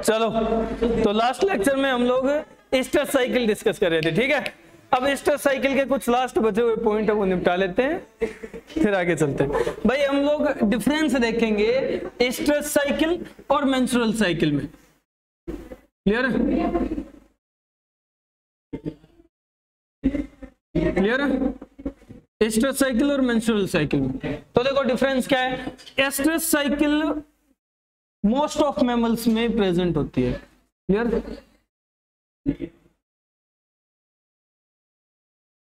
चलो, तो last lecture में हम लोग स्ट्रेस साइकिल डिस्कस कर रहे थे, ठीक है। अब स्ट्रेस साइकिल के कुछ लास्ट बचे हुए पॉइंट है वो निपटा लेते हैं, फिर आगे चलते हैं। भाई हम लोग डिफरेंस देखेंगे स्ट्रेस साइकिल और मेंस्ट्रुअल साइकिल में। क्लियर है? क्लियर है? स्ट्रेस साइकिल और मेंस्ट्रुअल साइकिल में तो देखो डिफरेंस क्या है। Stress cycle most of mammals में प्रेजेंट होती है। Clear?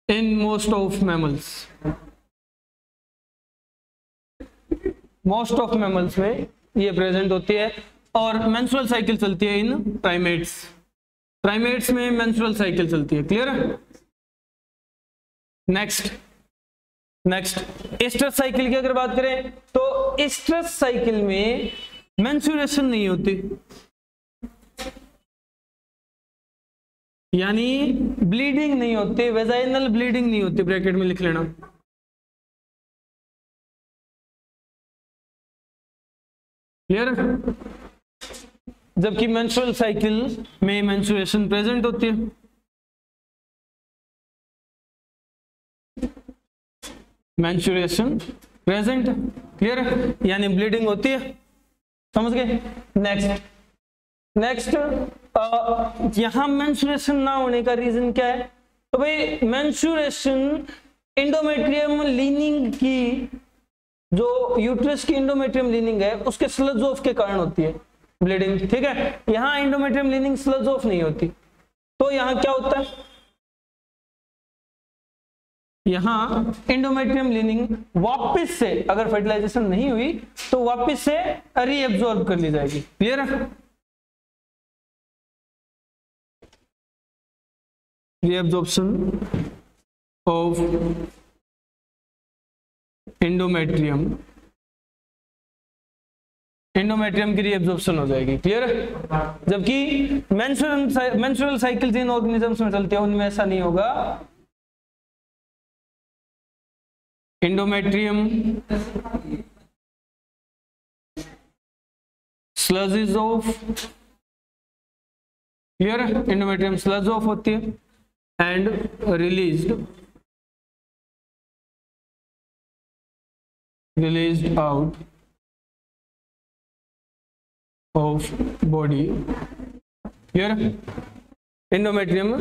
In most of mammals, most of mammals में ये प्रेजेंट होती है। और मेंस्ट्रुअल साइकिल चलती है इन प्राइमेट्स, प्राइमेट्स में मेंस्ट्रुअल साइकिल चलती है। क्लियर है? नेक्स्ट स्ट्रेस साइकिल की अगर बात करें तो स्ट्रेस साइकिल में मेंस्ट्रुएशन नहीं होती, यानी ब्लीडिंग नहीं होती, वेजाइनल ब्लीडिंग नहीं होती, ब्रैकेट में लिख लेना। क्लियर? जबकि मेंस्ट्रुअल साइकिल में मेंस्ट्रुएशन प्रेजेंट होती है। मेंस्ट्रुएशन प्रेजेंट, क्लियर है, यानी ब्लीडिंग होती है। समझ गए? नेक्स्ट यहां मेंस्ट्रुएशन ना होने का रीजन क्या है? तो भाई मेंस्ट्रुएशन एंडोमेट्रियम लीनिंग की, जो यूट्रस की एंडोमेट्रियम लीनिंग है उसके स्लज ऑफ के कारण होती है ब्लीडिंग। ठीक है, यहां एंडोमेट्रियम लीनिंग स्लज ऑफ नहीं होती, तो यहां क्या होता है? यहां एंडोमेट्रियम लीनिंग वापस से, अगर फर्टिलाइजेशन नहीं हुई तो वापस से रीएब्सॉर्ब कर ली जाएगी। क्लियर है? रीएब्सॉर्प्शन ऑफ एंडोमेट्रियम, एंडोमेट्रियम की रीएब्सॉर्प्शन हो जाएगी। क्लियर है? जबकि मेंस्ट्रुअल साइकिल जिन ऑर्गेनिजम्स में चलते हैं उनमें ऐसा नहीं होगा। एंडोमेट्रियम स्लजेस ऑफ, क्लियर है, एंडोमेट्रियम स्लज ऑफ होती है and released out of body. Clear? Endometrium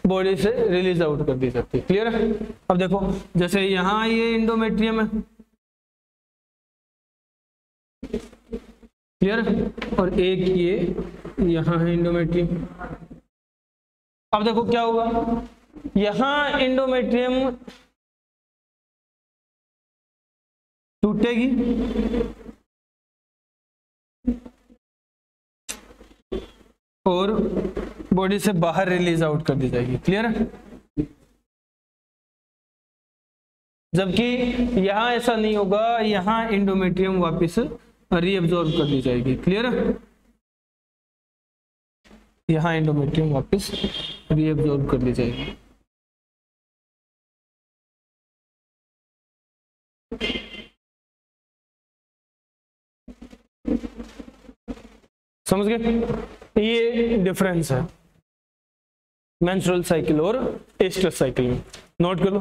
body से रिलीज आउट कर दी जाती है। क्लियर है? अब देखो जैसे यहां ये एंडोमेट्रियम है, क्लियर, और एक ये यहां है एंडोमेट्रियम। अब देखो क्या होगा, यहां एंडोमेट्रियम टूटेगी और बॉडी से बाहर रिलीज आउट कर दी जाएगी। क्लियर है? जबकि यहां ऐसा नहीं होगा, यहां एंडोमेट्रियम वापस रीअब्सॉर्ब कर दी जाएगी। क्लियर है? यहां एंडोमेट्रियम वापस रीअब्सॉर्ब कर दी जाएगी। समझ गए? ये डिफरेंस है मेंस्ट्रुअल साइकिल और स्ट्रेस साइकिल में। नोट कर लो।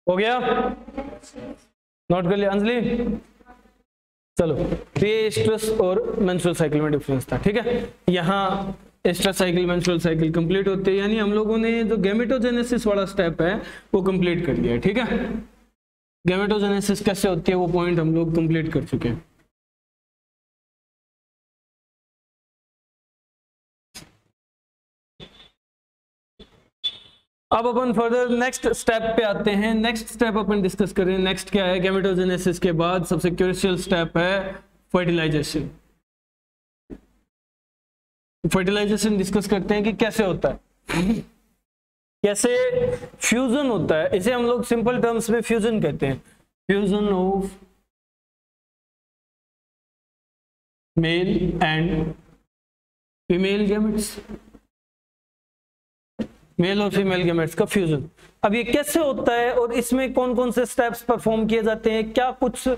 हो गया, नोट कर लिया अंजलि? चलो, तो ये स्ट्रेस और मेंस्ट्रुअल साइकिल में डिफरेंस था, ठीक है। यहाँ stress cycle menstrual cycle complete होते हैं, यानी हम लोगों ने जो गैमेटोजेनेसिस वाला स्टेप है वो कंप्लीट कर लिया है, ठीक है। गैमेटोजेनेसिस कैसे होती है वो पॉइंट हम लोग कंप्लीट कर चुके हैं। अब अपन फर्दर नेक्स्ट स्टेप पे आते हैं। नेक्स्ट स्टेप अपन डिस्कस कर रहे हैं। नेक्स्ट क्या है? गैमेटोजेनेसिस के बाद सबसे क्रूशियल स्टेप है फर्टिलाइजेशन। फर्टिलाइजेशन डिस्कस करते हैं कि कैसे होता है, कैसे फ्यूजन होता है। इसे हम लोग सिंपल टर्म्स में फ्यूजन कहते हैं, fusion of male and female gametes, male और फीमेल गैमेट्स का फ्यूजन। अब ये कैसे होता है और इसमें कौन कौन से स्टेप्स परफॉर्म किए जाते हैं, क्या कुछ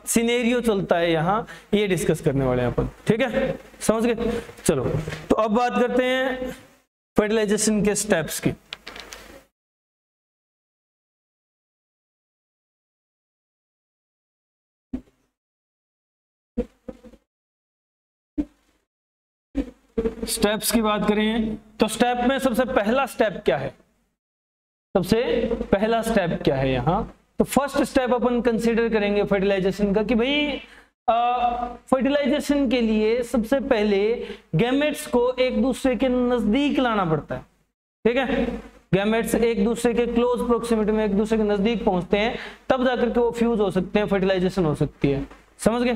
सिनेरियो चलता है यहाँ, ये डिस्कस करने वाले हैं अपन, ठीक है, समझ गए। चलो, तो अब बात करते हैं फर्टिलाइजेशन के स्टेप्स की। स्टेप्स की बात करें तो स्टेप में सबसे पहला स्टेप क्या है? सबसे पहला स्टेप क्या है यहाँ? तो फर्स्ट स्टेप अपन कंसीडर करेंगे फर्टिलाइजेशन का कि भाई फर्टिलाइजेशन के लिए सबसे पहले गैमेट्स को एक दूसरे के नजदीक लाना पड़ता है, ठीक है। गैमेट्स एक दूसरे के क्लोज प्रोक्सिमिटी में एक दूसरे के नजदीक पहुंचते हैं, तब जाकर के वो फ्यूज हो सकते हैं, फर्टिलाइजेशन हो सकती है, समझ गए।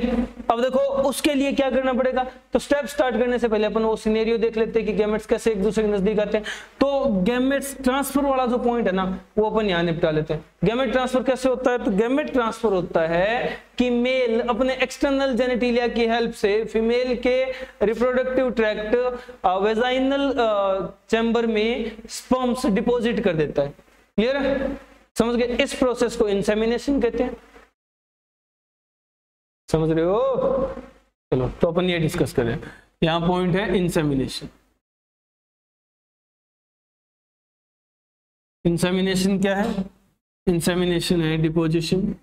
अब देखो उसके लिए क्या करना पड़ेगा, तो स्टेप स्टार्ट करने से पहले अपन वो सिनेरियो देख लेते हैं कि गैमेट्स कैसे एक दूसरे के नजदीक आते हैं। तो गैमेट्स ट्रांसफर वाला जो पॉइंट है ना, वो अपन यहाँ निपटा लेते हैं। गैमेट ट्रांसफर कैसे होता है? तो गैमेट ट्रांसफर होता है कि मेल अपने एक्सटर्नल जेनेटिलिया की हेल्प से फीमेल के रिप्रोडक्टिव ट्रैक्ट वेजाइनल चैम्बर में स्पर्म्स डिपॉजिट कर देता है। क्लियर है, समझ गए। इस प्रोसेस को इंसेमिनेशन कहते हैं, समझ रहे हो। चलो, तो अपन ये डिस्कस करें। यहां पॉइंट है इंसेमिनेशन। इंसेमिनेशन क्या है? इंसेमिनेशन है deposition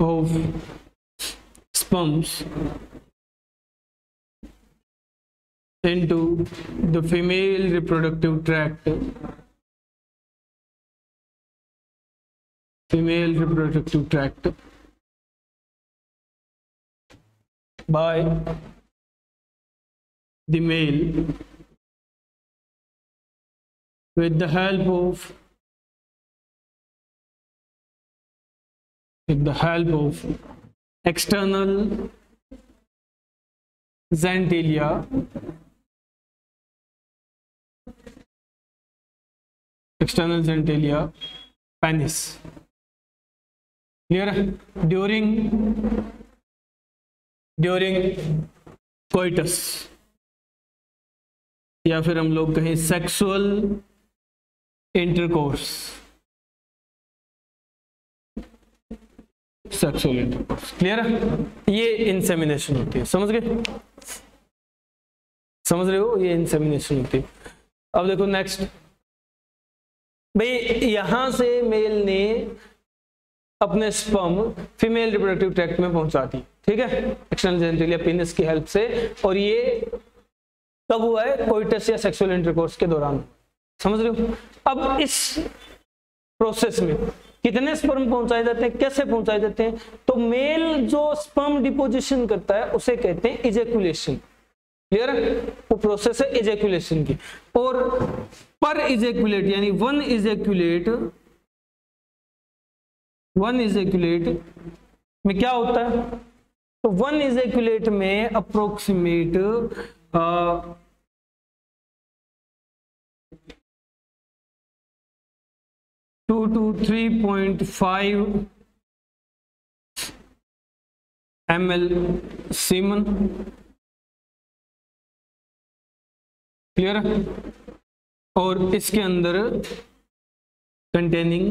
of sperms into the female reproductive tract, female reproductive tract by the male with the help of external xanthelia penis। Clear है। ड्यूरिंग कोइटस, या फिर हम लोग कहें सेक्सुअल इंटरकोर्स, क्लियर है। ये इंसेमिनेशन होती है, समझ गए, समझ रहे हो, ये इंसेमिनेशन होती है। अब देखो नेक्स्ट, भाई यहां से मेल ने अपने स्पर्म फीमेल रिप्रोडक्टिव ट्रैक्ट में पहुंचा दी, ठीक है, एक्सटर्नल जेनिटलिया पेनिस की हेल्प से। और ये कब हुआ है? कोइटस या सेक्सुअल इंटरकोर्स के दौरान, समझ रहे हो। अब इस प्रोसेस में कितने स्पर्म पहुंचाए जाते हैं, कैसे पहुंचाए जाते हैं? तो मेल जो स्पर्म डिपोजिशन करता है उसे कहते हैं इजेकुलेशन। क्लियर है, वो प्रोसेस है इजेकुलेशन की। और पर इजेकुलेट यानी वन इजेकुलेट में क्या होता है? तो वन इजेकुलेट में approximate 2 to 3.5 ml semen. Clear है। और इसके अंदर containing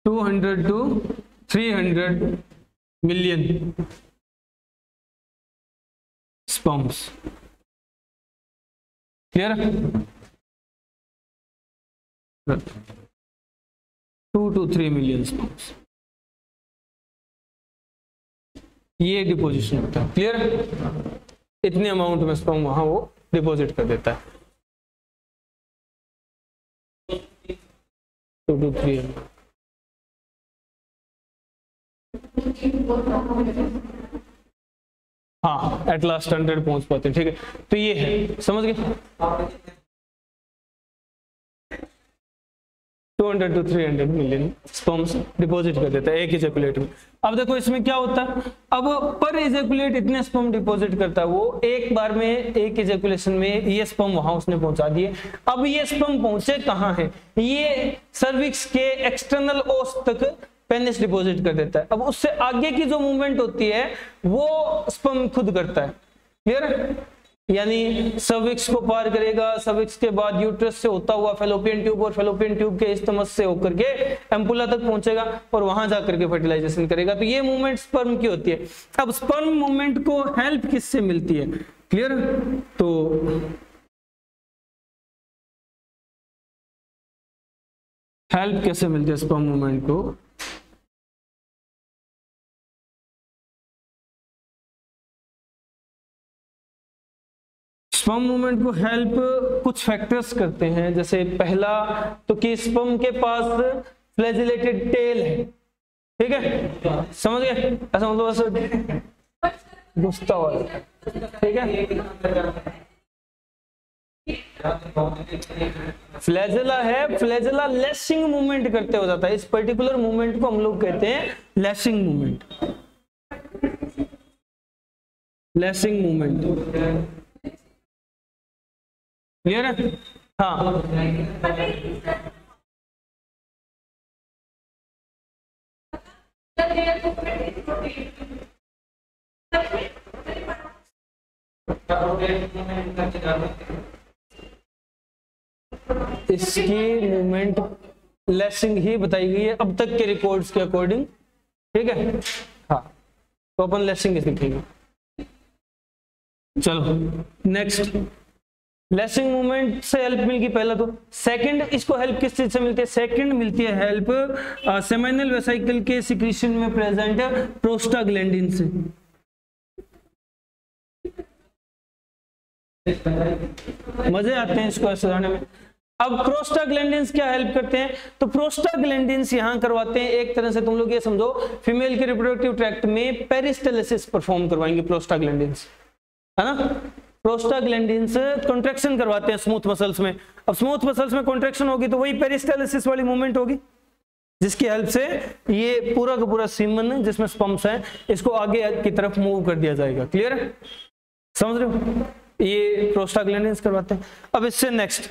200 to 300 million sperms. Clear? 2 to 3 million sperms, ये डिपोजिशन होता है। क्लियर? इतने अमाउंट में स्पर्म वहां वो डिपॉजिट कर देता है। 2 to 3 हाँ, एट लास्ट 100 पहुंच पाते हैं। ठीक है, तो ये है, समझ गए? 200 to 300 मिलियन स्पर्म्स डिपॉजिट कर देता है एक इजैकुलेट में। अब देखो इसमें क्या होता है, अब पर इजैकुलेट इतने स्पर्म डिपॉजिट करता है वो, एक बार में एक इजैकुलेशन में ये स्पर्म वहां उसने पहुंचा दिए। अब ये स्पर्म पहुंचे कहाँ है, ये सर्विक्स के एक्सटर्नल ओस तक पेनिस डिपॉजिट कर देता है। अब उससे आगे की जो मूवमेंट होती है वो स्पर्म खुद करता है। क्लियर? यानी सर्विक्स को पार करेगा, सर्विक्स के बाद यूट्रस से होता हुआ फेलोपियन ट्यूब, और फेलोपियन ट्यूब के स्टमक से होकर के एम्पुला तक पहुंचेगा और वहां जाकर के फर्टिलाइजेशन करेगा। तो ये मूवमेंट स्पर्म की होती है। अब स्पर्म मूवमेंट को हेल्प किससे मिलती है? क्लियर? तो हेल्प कैसे मिलती है स्पर्म मूवमेंट को? स्पर्म मूवमेंट को हेल्प कुछ फैक्टर्स करते हैं। जैसे पहला तो कि स्पर्म के पास फ्लैजिलेटेड टेल है। ठीक है, समझ गए? ऐसा मतलब ऐसा घुसता हुआ, ठीक है। फ्लैजेला है, फ्लैजेला लैशिंग मूवमेंट करते हो जाता है। इस पर्टिकुलर मूवमेंट को हम लोग कहते हैं lashing movement, lashing movement. Clear है? हाँ, इसकी मूवमेंट लैशिंग ही बताई गई है अब तक के रिकॉर्ड्स के अकॉर्डिंग। ठीक है, हाँ, तो अपन लैशिंग सीखेंगे। चलो नेक्स्ट, लैशिंग मूवमेंट से हेल्प मिल गई पहला। तो सेकंड, इसको हेल्प किस चीज से मिलती है? सेकंड मिलती है हेल्प सेमिनल वेसिकल के सिक्रीशन में प्रेजेंट प्रोस्टाग्लैंडिन से। मजे आते हैं इसको समझने में। अब प्रोस्टाग्लैंडिन्स क्या हेल्प करते हैं? तो प्रोस्टाग्लैंडिन्स यहां करवाते हैं, एक तरह से तुम लोग ये समझो, फीमेल के रिप्रोडक्टिव ट्रैक्ट में पेरिस्टालिसिस परफॉर्म करवाएंगे प्रोस्टाग्लैंडिन्स, है ना। प्रोस्टाग्लैंडिन्स कॉन्ट्रैक्शन करवाते हैं स्मूथ मसल्स में। अब स्मूथ मसल्स में कॉन्ट्रैक्शन होगी तो वही पेरिस्टालिसिस वाली मूवमेंट होगी, जिसकी हेल्प से ये पूरा का पूरा सीमन जिसमें स्पर्म्स हैं इसको आगे की तरफ मूव कर दिया जाएगा। क्लियर है? समझ रहे हो? ये प्रोस्टाग्लैंडिन्स करवाते हैं। अब इससे नेक्स्ट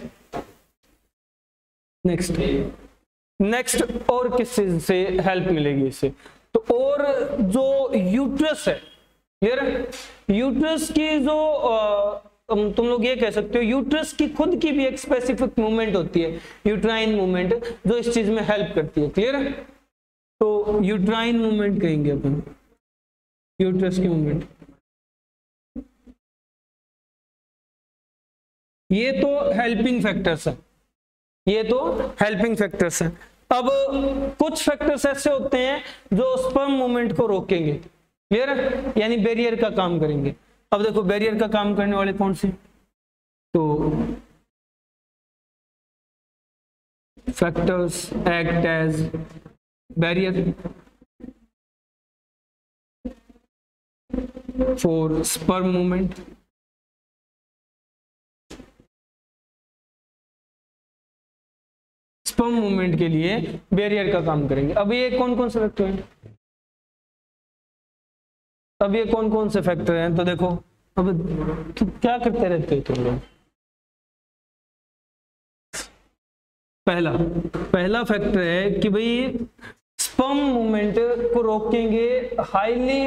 और किस चीज से हेल्प मिलेगी इससे? तो और जो यूट्रस है, क्लियर है, यूट्रस की जो तुम लोग ये कह सकते हो यूट्रस की खुद की भी एक स्पेसिफिक मूवमेंट होती है, यूट्राइन मूवमेंट, जो इस चीज में हेल्प करती है। क्लियर है? तो यूट्राइन मूवमेंट कहेंगे अपन, यूट्रस की मूवमेंट। ये तो हेल्पिंग फैक्टर्स है, ये तो हेल्पिंग फैक्टर्स है। अब कुछ फैक्टर्स ऐसे होते हैं जो स्पर्म मूवमेंट को रोकेंगे। क्लियर है? यानी बैरियर का काम करेंगे। अब देखो बैरियर का काम करने वाले कौन से? तो factors act as barrier for sperm movement. Sperm movement के लिए बैरियर का काम करेंगे। अब ये कौन कौन से फैक्टर हैं? अब ये कौन कौन से फैक्टर हैं? तो देखो, अब तो क्या करते रहते हो तुम लोग? पहला फैक्टर है कि भाई स्पर्म मूवमेंट को रोकेंगे हाईली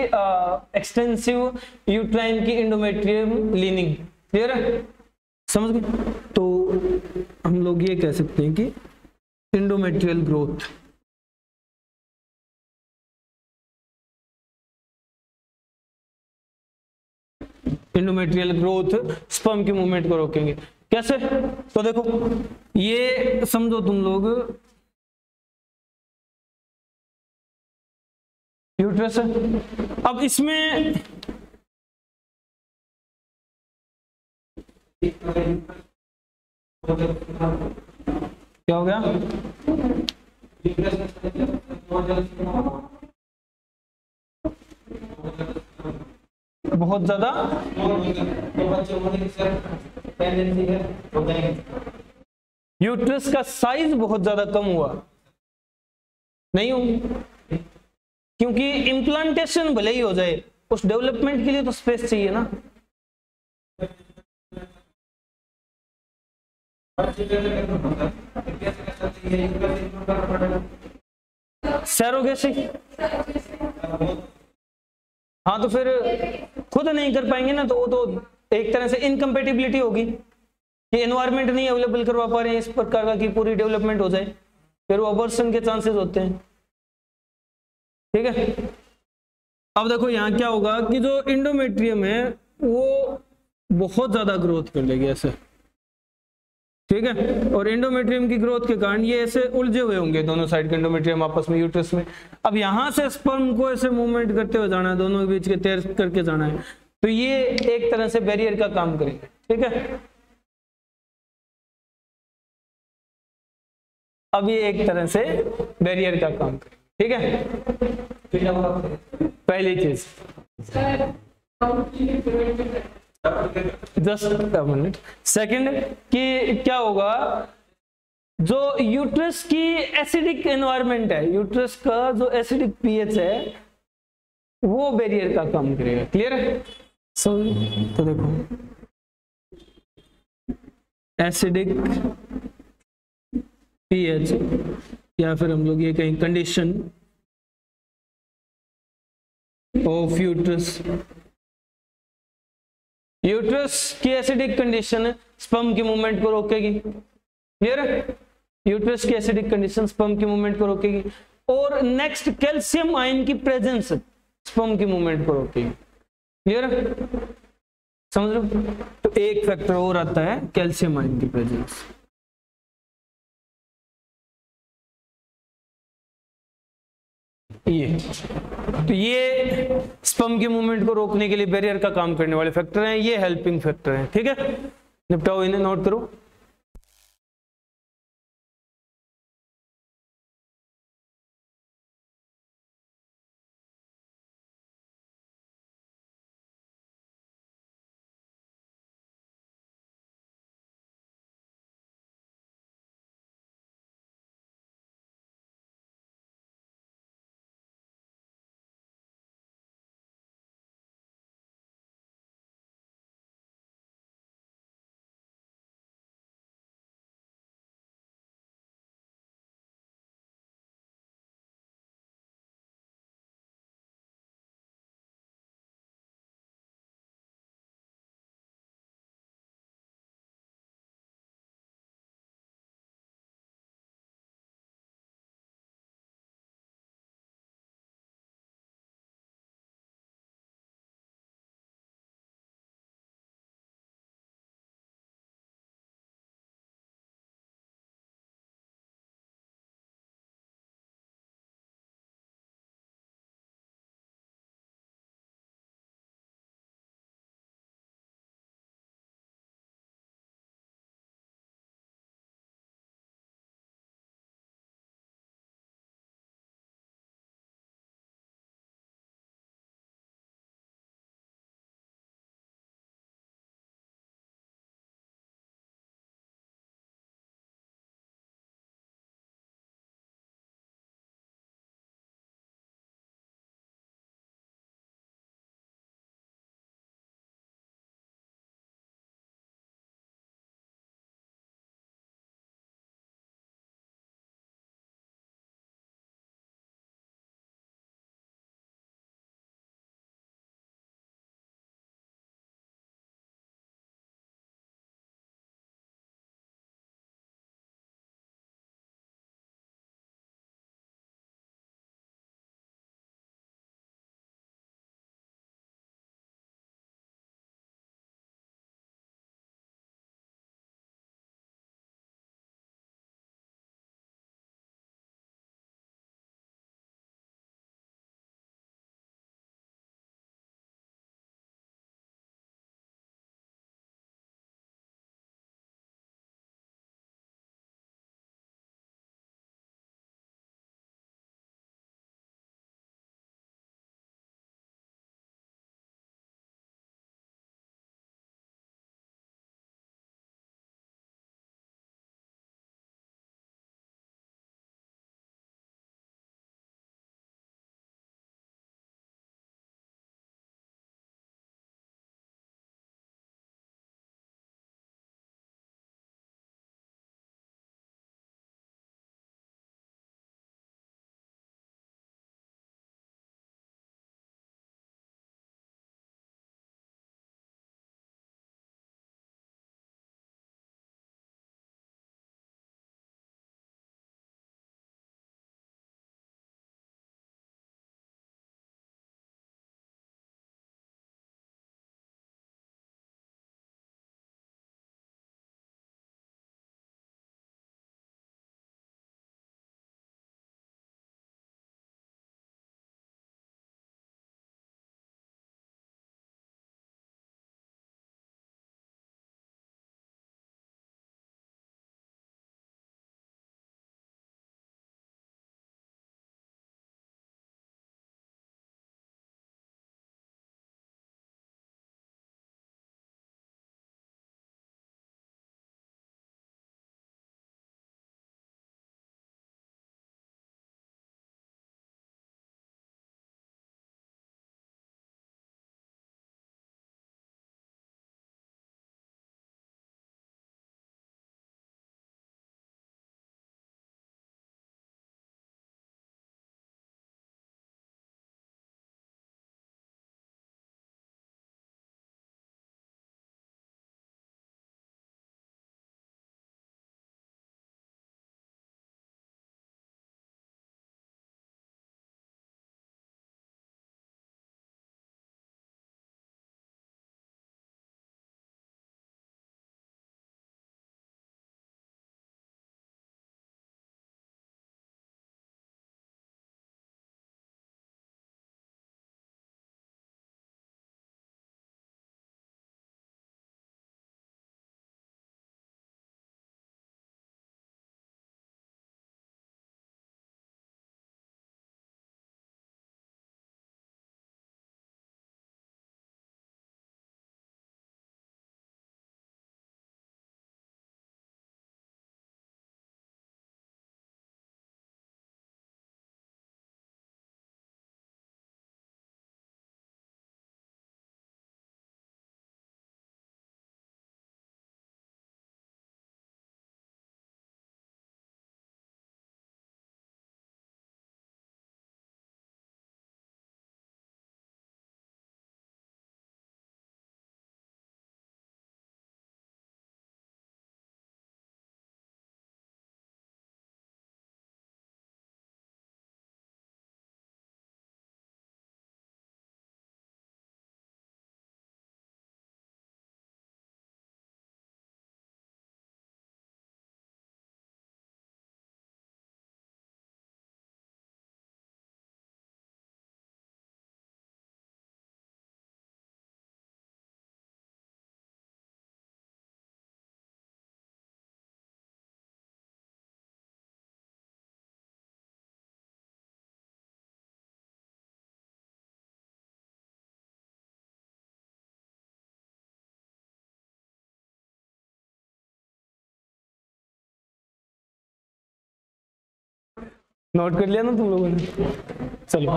एक्सटेंसिव यूट्राइन की एंडोमेट्रियम लीनिंग। क्लियर है? समझ गए? तो हम लोग ये कह सकते हैं कि endometrial growth, endometrial growth sperm की मूवमेंट को रोकेंगे। कैसे? तो देखो ये समझो तुम लोग, यूट्रस है। अब इसमें क्या हो गया? बहुत ज्यादा यूट्रस का साइज बहुत ज्यादा कम हुआ नहीं हो, क्योंकि इम्प्लांटेशन भले ही हो जाए, उस डेवलपमेंट के लिए तो स्पेस चाहिए ना। सैरोगेसी, हाँ तो फिर खुद नहीं कर पाएंगे ना, तो वो तो एक तरह से इनकम्पेटिबिलिटी होगी कि एनवायरनमेंट नहीं अवेलेबल करवा पा रहे हैं इस प्रकार का कि पूरी डेवलपमेंट हो जाए, फिर वो अबॉर्शन के चांसेस होते हैं। ठीक है, अब देखो यहाँ क्या होगा कि जो इंडोमेट्रियम है वो बहुत ज्यादा ग्रोथ कर लेगी ऐसे। ठीक है, और एंडोमेट्रियम की ग्रोथ के कारण ये ऐसे उलझे हुए होंगे दोनों साइड के एंडोमेट्रियम आपस में यूट्रस में। अब यहां से स्पर्म को ऐसे मूवमेंट करते हुए जाना है, दोनों के बीच के तैर करके जाना है, तो ये एक तरह से बैरियर का काम करेंगे। ठीक है, अब ये एक तरह से बैरियर का काम करेंगे। ठीक है, पहली चीज जस्ट मिनट। सेकंड कि क्या होगा, जो यूट्रस की एसिडिक एनवायरनमेंट है, यूट्रस का जो एसिडिक पीएच है वो बैरियर का काम करेगा। क्लियर है? तो देखो एसिडिक पीएच, या फिर हम लोग ये कहें कंडीशन ऑफ यूट्रस, यूट्रस की एसिडिक कंडीशन स्पर्म की मूवमेंट को रोकेगी। क्लियर है? यूट्रस की एसिडिक कंडीशन स्पर्म की मूवमेंट को रोकेगी। और नेक्स्ट कैल्शियम आयन की प्रेजेंस स्पर्म की मूवमेंट को रोकेगी। क्लियर है? समझ लो। तो एक फैक्टर और आता है कैल्शियम आयन की प्रेजेंस। ये तो ये स्पर्म की मूवमेंट को रोकने के लिए बैरियर का काम करने वाले फैक्टर हैं, ये हेल्पिंग फैक्टर हैं। ठीक है, निपटाओ इन्हें, नोट करो। नोट कर लिया ना तुम लोगों ने? चलो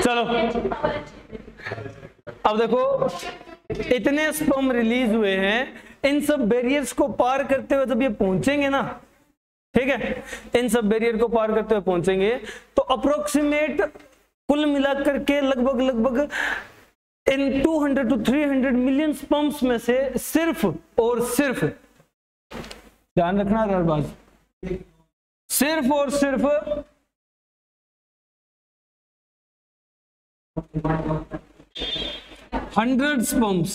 चलो अब देखो, इतने स्पर्म रिलीज हुए हैं, इन सब बैरियर्स को पार करते हुए जब ये पहुंचेंगे ना, ठीक है, इन सब बैरियर को पार करते हुए पहुंचेंगे तो अप्रोक्सीमेट कुल मिलाकर के लगभग इन 200 to 300 मिलियन स्पर्म्स में से सिर्फ और सिर्फ, ध्यान रखना हर बात, सिर्फ और सिर्फ 100 स्पर्म्स,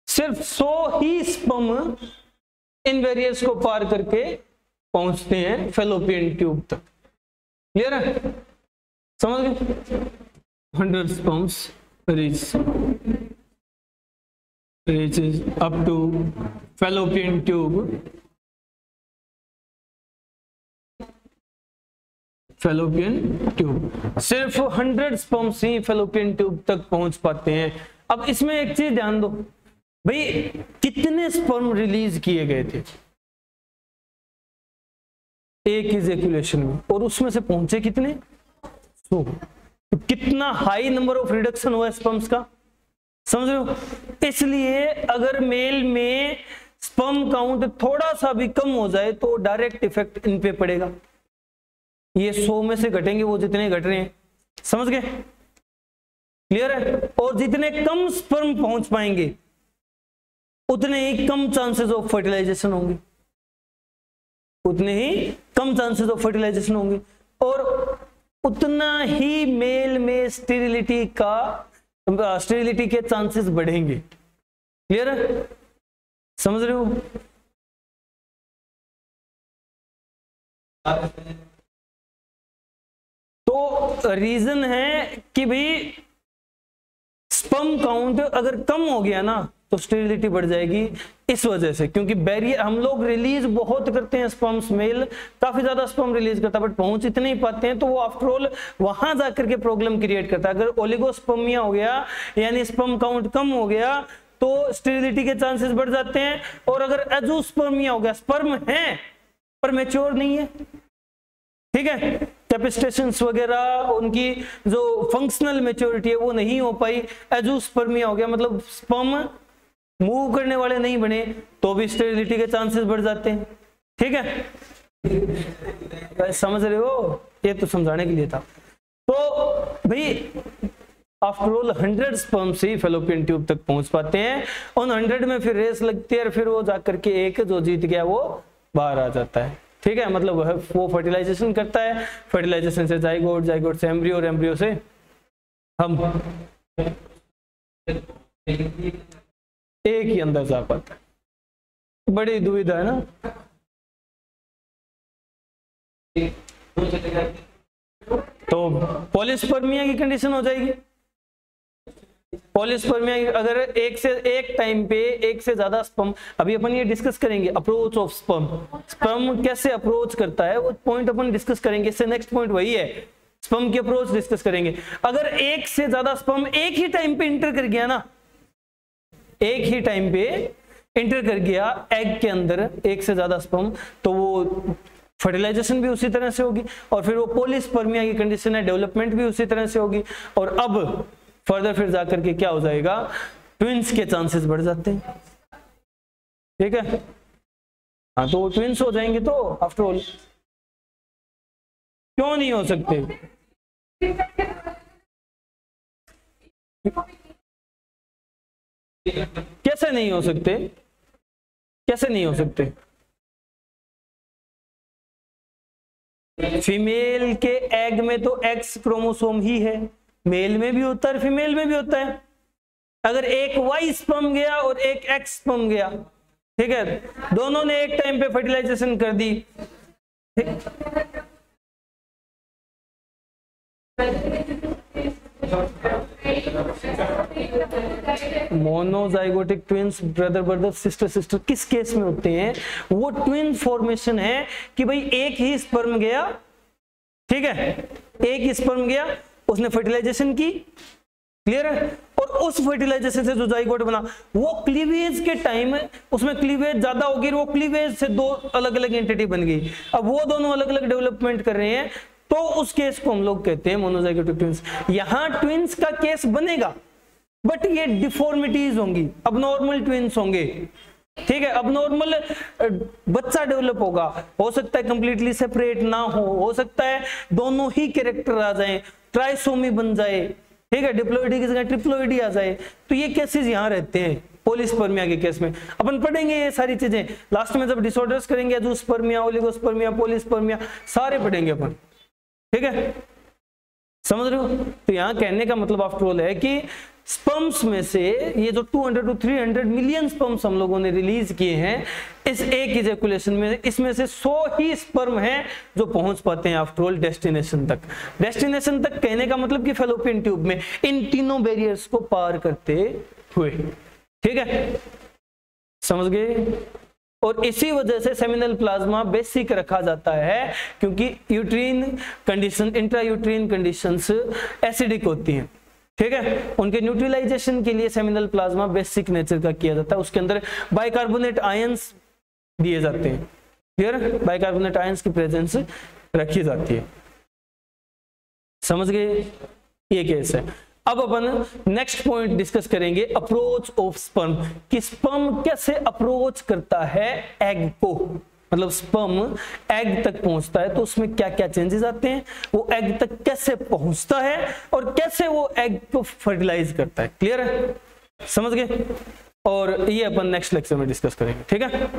सिर्फ 100 ही स्पर्म इन बैरियर्स को पार करके पहुंचते हैं फेलोपियन ट्यूब तक। क्लियर है? समझ गए? 100 sperms reaches up to fallopian tube, सिर्फ 100 sperms ही fallopian tube तक पहुंच पाते हैं। अब इसमें एक चीज ध्यान दो भाई, कितने स्पर्म रिलीज किए गए थे एक इजैक्यूलेशन में, और उसमें से पहुंचे कितने? 100। तो कितना हाई नंबर ऑफ रिडक्शन हुआ स्पर्म्स का, समझ रहे हो? इसलिए अगर मेल में स्पर्म काउंट थोड़ा सा भी कम हो जाए तो डायरेक्ट इफेक्ट इन पे पड़ेगा। ये 100 में से घटेंगे वो जितने घट रहे हैं, समझ गए? क्लियर है? और जितने कम स्पर्म पहुंच पाएंगे उतने ही कम चांसेस ऑफ फर्टिलाइजेशन होंगे, उतने ही कम चांसेस ऑफ फर्टिलाइजेशन होंगे, और उतना ही मेल में स्टेरिलिटी के चांसेस बढ़ेंगे। क्लियर है? समझ रहे हो? तो रीजन है कि भाई स्पर्म काउंट अगर कम हो गया ना तो स्टेरिलिटी बढ़ जाएगी, इस वजह से, क्योंकि बैरियर हम लोग रिलीज बहुत करते हैं स्पर्म्स, मेल काफी ज्यादा स्पर्म रिलीज करता है बट पहुंच इतने ही पाते हैं, तो वो आफ्टर ऑल वहां जाकर के प्रॉब्लम क्रिएट करता है। अगर ओलिगोस्पर्मिया हो गया यानी स्पर्म काउंट कम हो गया तो स्टेरिलिटी के चांसेस बढ़ जाते हैं, और अगर एजोस्पर्मिया हो गया, स्पर्म है पर मैच्योर नहीं है, ठीक है, कैपेसिटेशंस वगैरह उनकी जो फंक्शनल मैच्योरिटी है वो नहीं हो पाई, एजोस्पर्मिया हो गया मतलब स्पर्म मूव करने वाले नहीं बने, तो भी स्टेरिलिटी के चांसेस बढ़ जाते हैं। ठीक है, समझ रहे हो? ये तो समझाने के लिए था। तो भाई आफ्टर ऑल 100 स्पर्म से ही फेलोपियन ट्यूब तक पहुंच पाते हैं, उन 100 में फिर रेस लगती है और फिर वो जाकर के एक जो जीत गया वो बाहर आ जाता है। ठीक है, मतलब वो फर्टिलाइजेशन करता है, फर्टिलाइजेशन से जाइगोट, जाइगोट से एम्ब्रियो और एम्ब्रियो से हम एक ही अंदर जा पाता है। बड़ी दुविधा है ना। तो पॉलिस्पर्मिया की कंडीशन हो जाएगी। पॉलिस्पर्मिया अगर एक टाइम पे एक से ज्यादा स्पर्म, अभी अपन ये डिस्कस करेंगे अप्रोच ऑफ स्पर्म, स्पर्म कैसे अप्रोच करता है वो पॉइंट अपन डिस्कस करेंगे। इससे नेक्स्ट पॉइंट वही है, स्पर्म की अप्रोच डिस्कस करेंगे। अगर एक से ज्यादा स्पर्म एक ही टाइम पे इंटर कर गया ना, एक ही टाइम पे इंटर कर गया एग के अंदर एक से ज्यादा स्पर्म, तो वो फर्टिलाइजेशन भी उसी तरह से होगी और फिर वो पॉलिस्पर्मिया की कंडीशन है, डेवलपमेंट भी उसी तरह से होगी। और अब फर्दर फिर जाकर के क्या हो जाएगा, ट्विंस के चांसेस बढ़ जाते हैं। ठीक है, हाँ तो वो ट्विंस हो जाएंगे। तो आफ्टर ऑल क्यों नहीं हो सकते? कैसे नहीं हो सकते? कैसे नहीं हो सकते? फीमेल के एग में तो एक्स क्रोमोसोम ही है, मेल में भी होता है फीमेल में भी होता है। अगर एक वाई स्पर्म गया और एक एक्स स्पर्म गया, ठीक है, दोनों ने एक टाइम पे फर्टिलाइजेशन कर दी, monozygotic twins, brother brother sister sister किस केस में होते हैं? वो ट्विन फॉर्मेशन है कि भाई एक ही स्पर्म गया, ठीक है, एक ही स्पर्म गया, उसने फर्टिलाइजेशन की, क्लियर है, और उस फर्टिलाइजेशन से जो जाइगोट बना वो क्लीवेज के टाइम उसमें क्लीवेज ज्यादा होगी, वो क्लीवेज से दो अलग अलग एंटिटी बन गई। अब वो दोनों अलग अलग डेवलपमेंट कर रहे हैं, तो उस केस को हम लोग कहते हैं मोनोजाइगोटिक ट्विंस। यहां ट्विंस का केस बनेगा बट ये डिफॉर्मिटीज होंगी, अबनॉर्मल ट्विंस होंगे, ठीक है, अबनॉर्मल बच्चा डेवलप होगा, हो सकता है कंप्लीटली सेपरेट ना हो सकता है दोनों ही कैरेक्टर आ जाएं, ट्राइसोमी बन जाए, ठीक है, डिप्लोइडी की जगह ट्रिप्लोइडी आ जाए। तो ये केसेस यहाँ रहते हैं पॉलिस्पर्मिया के केस में। अपन पढ़ेंगे ये सारी चीजें लास्ट में जब डिसऑर्डर्स करेंगे, एंजियोस्पर्मिया, ओलिगोस्पर्मिया, पॉलिस्पर्मिया सारे पढ़ेंगे अपन, ठीक है, समझ रहे हो? तो यहाँ कहने का मतलब आफ्टर ऑल है कि स्पर्म्स में से ये जो 200 to 300 मिलियन स्पर्म्स हम लोगों ने रिलीज किए हैं इस एक इजैकुलेशन में, इसमें से 100 ही स्पर्म हैं जो पहुंच पाते हैं आफ्टर ऑल डेस्टिनेशन तक। डेस्टिनेशन तक कहने का मतलब कि फैलोपियन ट्यूब में इन तीनों बैरियर्स को पार करते हुए, ठीक है, समझ गए? और इसी वजह से सेमिनल प्लाज्मा बेसिक रखा जाता है, क्योंकि uterine condition, intra uterine conditions acidic होती हैं, ठीक है, उनके न्यूट्रलाइजेशन के लिए सेमिनल प्लाज्मा बेसिक नेचर का किया जाता है। उसके अंदर बाइकार्बोनेट आयंस दिए जाते हैं, क्लियर, बाइकार्बोनेट आयंस की प्रेजेंस रखी जाती है, समझ गए? ये केस है। अब अपन नेक्स्ट पॉइंट डिस्कस करेंगे, अप्रोच ऑफ स्पर्म, कि स्पर्म कैसे अप्रोच करता है एग को, मतलब स्पर्म एग तक पहुंचता है तो उसमें क्या क्या चेंजेस आते हैं, वो एग तक कैसे पहुंचता है और कैसे वो एग को फर्टिलाइज करता है, क्लियर है, समझ गए? और ये अपन नेक्स्ट लेक्चर में डिस्कस करेंगे, ठीक है।